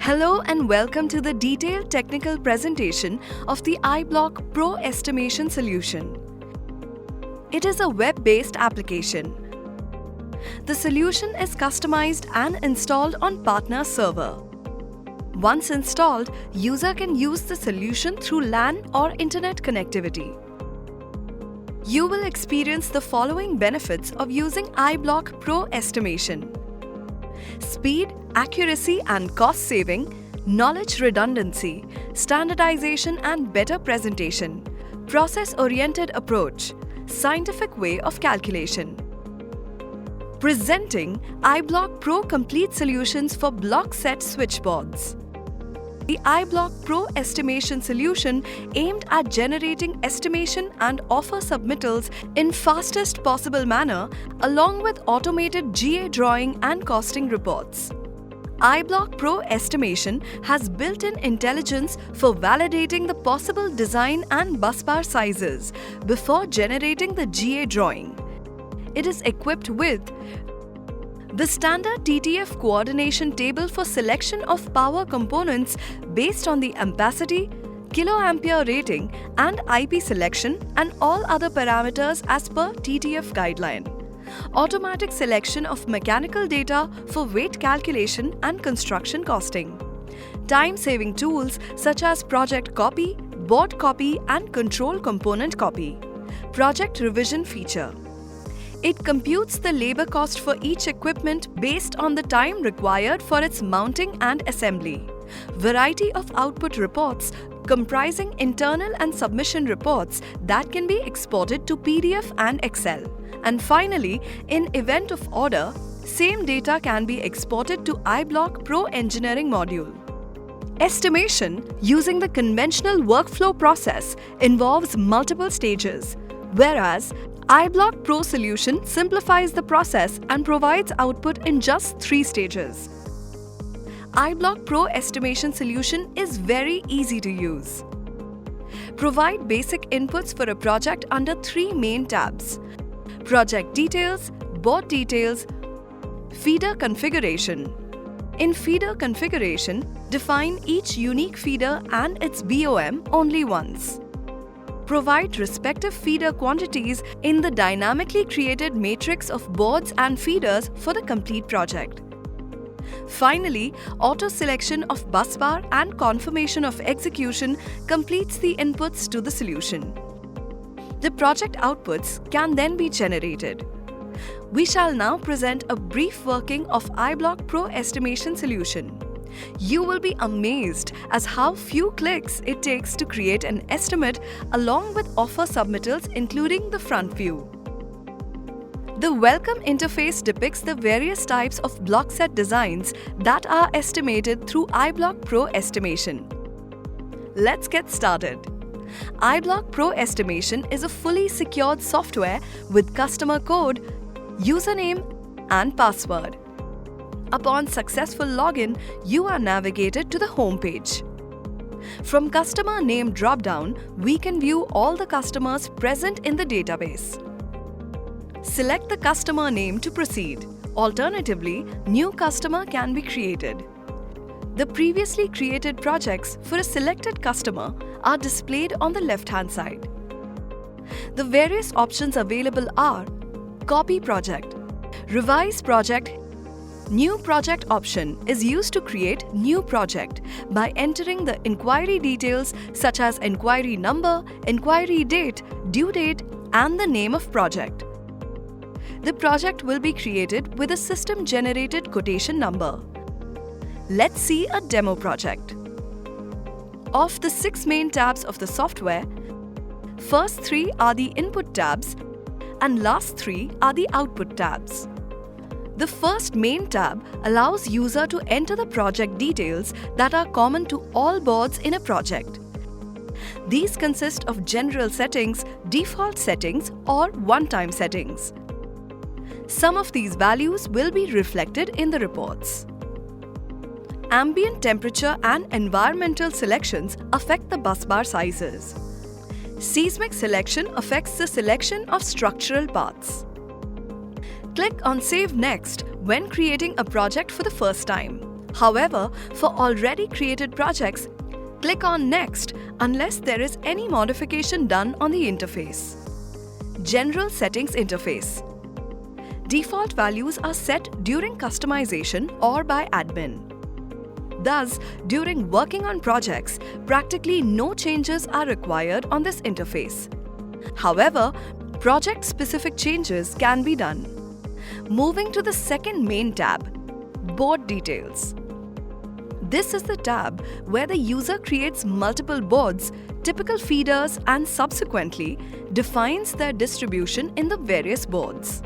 Hello and welcome to the detailed technical presentation of the iBlok Pro estimation solution. It is a web-based application. The solution is customized and installed on partner server. Once installed, user can use the solution through LAN or internet connectivity. You will experience the following benefits of using iBlok Pro estimation: speed, accuracy and cost saving, knowledge redundancy, standardization and better presentation, process-oriented approach, scientific way of calculation. Presenting iBlok Pro complete solutions for block set switchboards. The iBlok Pro estimation solution aimed at generating estimation and offer submittals in fastest possible manner along with automated GA drawing and costing reports. iBlok Pro estimation has built-in intelligence for validating the possible design and busbar sizes before generating the GA drawing. It is equipped with the standard TTF coordination table for selection of power components based on the ampacity, kiloampere rating and IP selection and all other parameters as per TTF guideline. Automatic selection of mechanical data for weight calculation and construction costing. Time-saving tools such as project copy, board copy and control component copy. Project revision feature. It computes the labor cost for each equipment based on the time required for its mounting and assembly. Variety of output reports comprising internal and submission reports that can be exported to PDF and Excel. And finally, in event of order, same data can be exported to iBlok Pro engineering module. Estimation using the conventional workflow process involves multiple stages, whereas iBlok Pro solution simplifies the process and provides output in just 3 stages. iBlok Pro estimation solution is very easy to use. Provide basic inputs for a project under 3 main tabs: project details, board details, feeder configuration. In feeder configuration, define each unique feeder and its BOM only once. Provide respective feeder quantities in the dynamically created matrix of boards and feeders for the complete project. Finally, auto-selection of busbar and confirmation of execution completes the inputs to the solution. The project outputs can then be generated. We shall now present a brief working of iBlok Pro estimation solution. You will be amazed as how few clicks it takes to create an estimate along with offer submittals including the front view. The welcome interface depicts the various types of block set designs that are estimated through iBlok Pro estimation. Let's get started. iBlok Pro estimation is a fully secured software with customer code, username and password. Upon successful login, you are navigated to the home page. From Customer Name drop-down, we can view all the customers present in the database. Select the customer name to proceed. Alternatively, new customer can be created. The previously created projects for a selected customer are displayed on the left-hand side. The various options available are Copy Project, Revise Project. New Project option is used to create new project by entering the inquiry details such as inquiry number, inquiry date, due date and the name of project. The project will be created with a system-generated quotation number. Let's see a demo project. Of the 6 main tabs of the software, first 3 are the input tabs and last 3 are the output tabs. The first main tab allows user to enter the project details that are common to all boards in a project. These consist of general settings, default settings or one-time settings. Some of these values will be reflected in the reports. Ambient temperature and environmental selections affect the busbar sizes. Seismic selection affects the selection of structural paths. Click on Save Next when creating a project for the first time. However, for already created projects, click on Next unless there is any modification done on the interface. General Settings Interface. Default values are set during customization or by admin. Thus, during working on projects, practically no changes are required on this interface. However, project-specific changes can be done. Moving to the second main tab, Board Details. This is the tab where the user creates multiple boards, typical feeders, and subsequently defines their distribution in the various boards.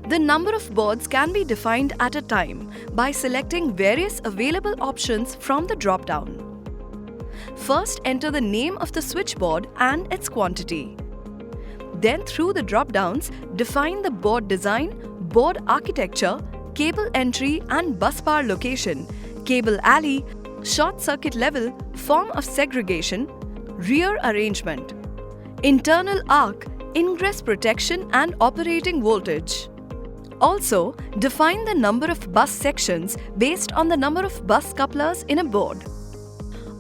The number of boards can be defined at a time by selecting various available options from the drop-down. First, enter the name of the switchboard and its quantity. Then, through the drop-downs, define the board design, board architecture, cable entry and busbar location, cable alley, short circuit level, form of segregation, rear arrangement, internal arc, ingress protection and operating voltage. Also, define the number of bus sections based on the number of bus couplers in a board.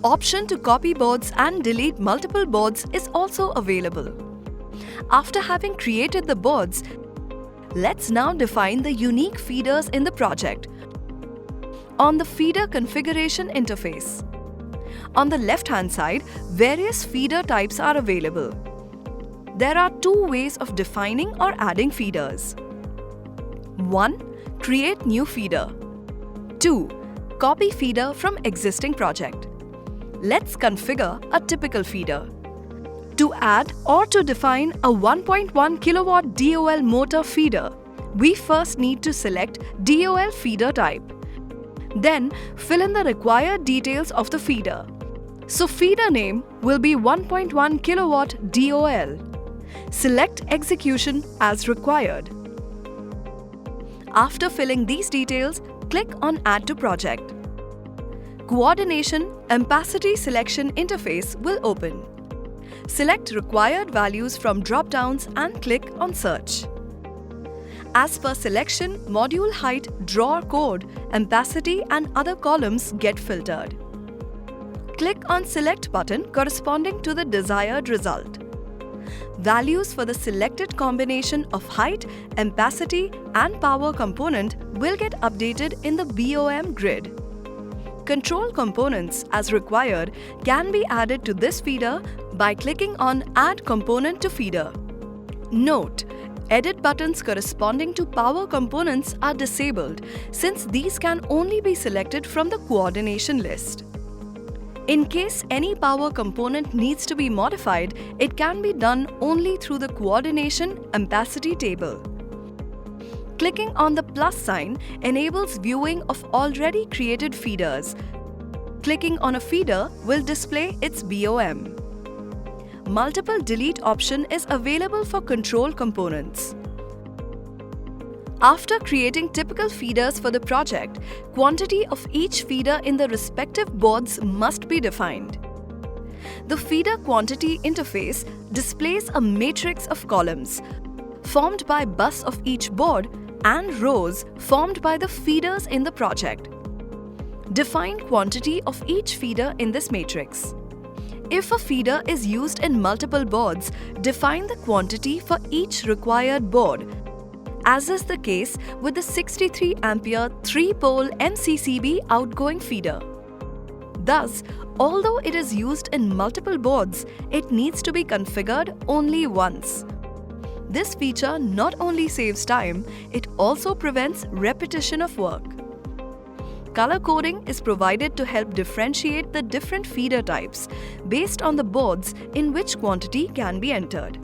Option to copy boards and delete multiple boards is also available. After having created the boards, let's now define the unique feeders in the project. On the Feeder Configuration interface. On the left-hand side, various feeder types are available. There are two ways of defining or adding feeders. 1. Create new feeder. 2. Copy feeder from existing project. Let's configure a typical feeder. To add or to define a 1.1 kilowatt DOL motor feeder, we first need to select DOL feeder type. Then, fill in the required details of the feeder. So, feeder name will be 1.1 kilowatt DOL. Select execution as required. After filling these details, click on Add to Project. Coordination Ampacity Selection interface will open. Select required values from drop-downs and click on Search. As per selection, module height, drawer code, ampacity and other columns get filtered. Click on Select button corresponding to the desired result. Values for the selected combination of height, ampacity and power component will get updated in the BOM grid. Control components, as required, can be added to this feeder by clicking on Add Component to Feeder. Note: Edit buttons corresponding to power components are disabled since these can only be selected from the coordination list. In case any power component needs to be modified, it can be done only through the coordination ampacity table. Clicking on the plus sign enables viewing of already created feeders. Clicking on a feeder will display its BOM. Multiple delete option is available for control components. After creating typical feeders for the project, quantity of each feeder in the respective boards must be defined. The feeder quantity interface displays a matrix of columns formed by bus of each board and rows formed by the feeders in the project. Define quantity of each feeder in this matrix. If a feeder is used in multiple boards, define the quantity for each required board, as is the case with the 63 ampere 3-pole MCCB outgoing feeder. Thus, although it is used in multiple boards, it needs to be configured only once. This feature not only saves time, it also prevents repetition of work. Color coding is provided to help differentiate the different feeder types based on the boards in which quantity can be entered.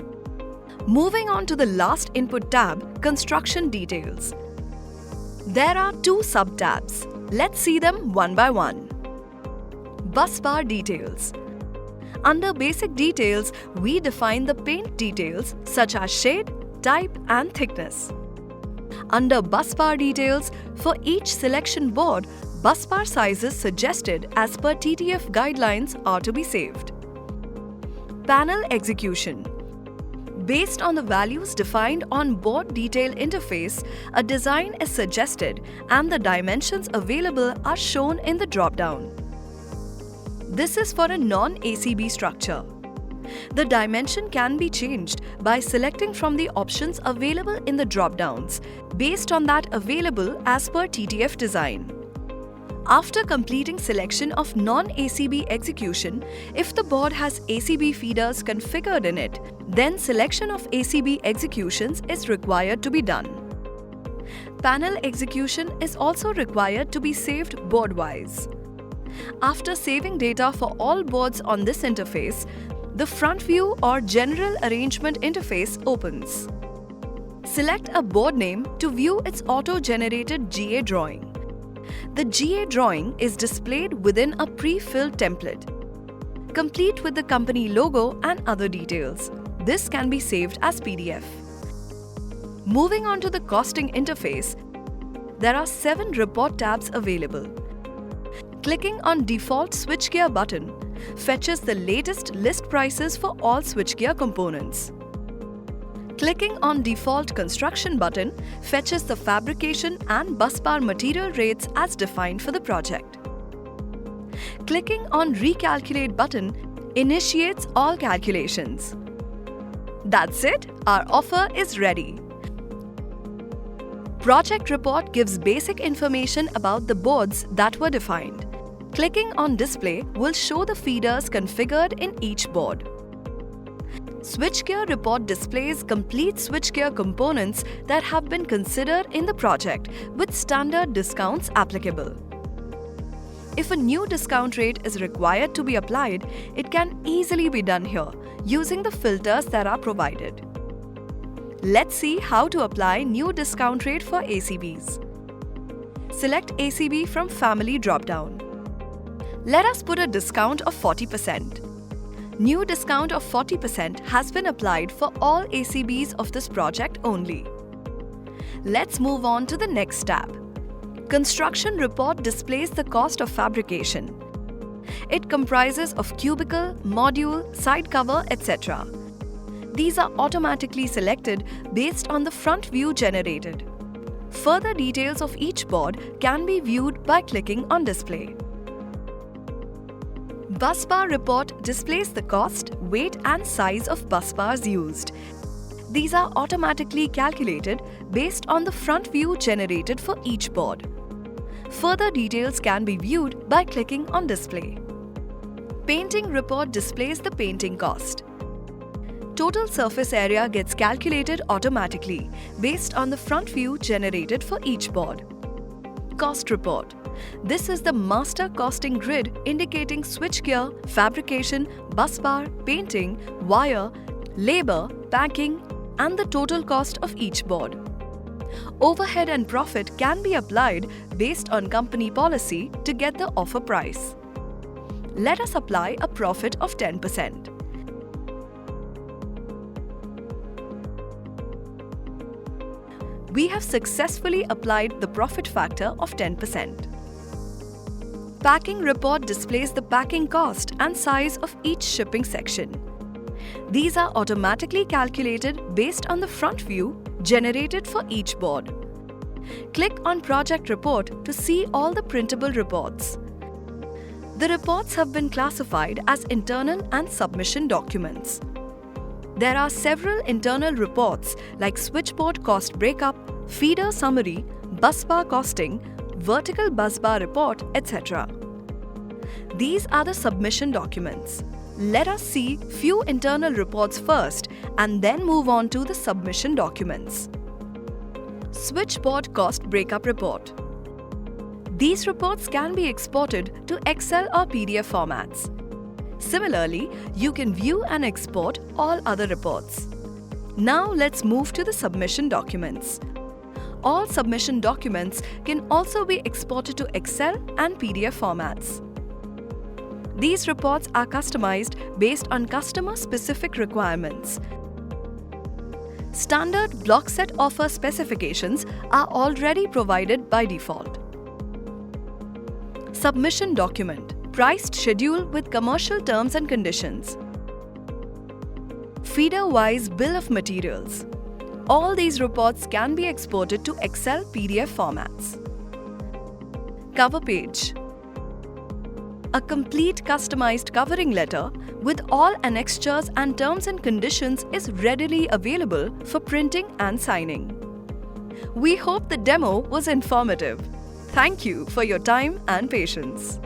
Moving on to the last input tab, Construction Details. There are two sub-tabs. Let's see them one by one. Busbar Details. Under Basic Details, we define the paint details such as shade, type and thickness. Under Busbar Details, for each selection board, busbar sizes suggested as per TTF guidelines are to be saved. Panel Execution. Based on the values defined on board detail interface, a design is suggested and the dimensions available are shown in the drop-down. This is for a non-ACB structure. The dimension can be changed by selecting from the options available in the drop-downs, based on that available as per TTF design. After completing selection of non-ACB execution, if the board has ACB feeders configured in it, then selection of ACB executions is required to be done. Panel execution is also required to be saved board-wise. After saving data for all boards on this interface, the front view or general arrangement interface opens. Select a board name to view its auto-generated GA drawing. The GA drawing is displayed within a pre-filled template, complete with the company logo and other details. This can be saved as PDF. Moving on to the costing interface, there are 7 report tabs available. Clicking on Default Switchgear button fetches the latest list prices for all switchgear components. Clicking on Default Construction button fetches the fabrication and busbar material rates as defined for the project. Clicking on Recalculate button initiates all calculations. That's it, our offer is ready. Project report gives basic information about the boards that were defined. Clicking on Display will show the feeders configured in each board. Switchgear report displays complete switchgear components that have been considered in the project with standard discounts applicable. If a new discount rate is required to be applied, it can easily be done here using the filters that are provided. Let's see how to apply new discount rate for ACBs. Select ACB from Family drop-down. Let us put a discount of 40%. New discount of 40% has been applied for all ACBs of this project only. Let's move on to the next tab. Construction report displays the cost of fabrication. It comprises of cubicle, module, side cover, etc. These are automatically selected based on the front view generated. Further details of each board can be viewed by clicking on Display. Busbar report displays the cost, weight and size of busbars used. These are automatically calculated based on the front view generated for each board. Further details can be viewed by clicking on Display. Painting report displays the painting cost. Total surface area gets calculated automatically based on the front view generated for each board. Cost report. This is the master costing grid indicating switchgear, fabrication, busbar, painting, wire, labor, packing, and the total cost of each board. Overhead and profit can be applied based on company policy to get the offer price. Let us apply a profit of 10%. We have successfully applied the profit factor of 10%. Packing report displays the packing cost and size of each shipping section. These are automatically calculated based on the front view generated for each board. Click on Project Report to see all the printable reports. The reports have been classified as internal and submission documents. There are several internal reports like switchboard cost breakup, feeder summary, busbar costing, vertical busbar report, etc. These are the submission documents. Let us see few internal reports first and then move on to the submission documents. Switchboard cost breakup report. These reports can be exported to Excel or PDF formats. Similarly, you can view and export all other reports. Now let's move to the submission documents. All submission documents can also be exported to Excel and PDF formats. These reports are customized based on customer-specific requirements. Standard block set offer specifications are already provided by default. Submission document. Priced schedule with commercial terms and conditions. feeder-wise bill of materials. All these reports can be exported to Excel PDF formats. Cover page. A complete customized covering letter with all annexures and terms and conditions is readily available for printing and signing. We hope the demo was informative. Thank you for your time and patience.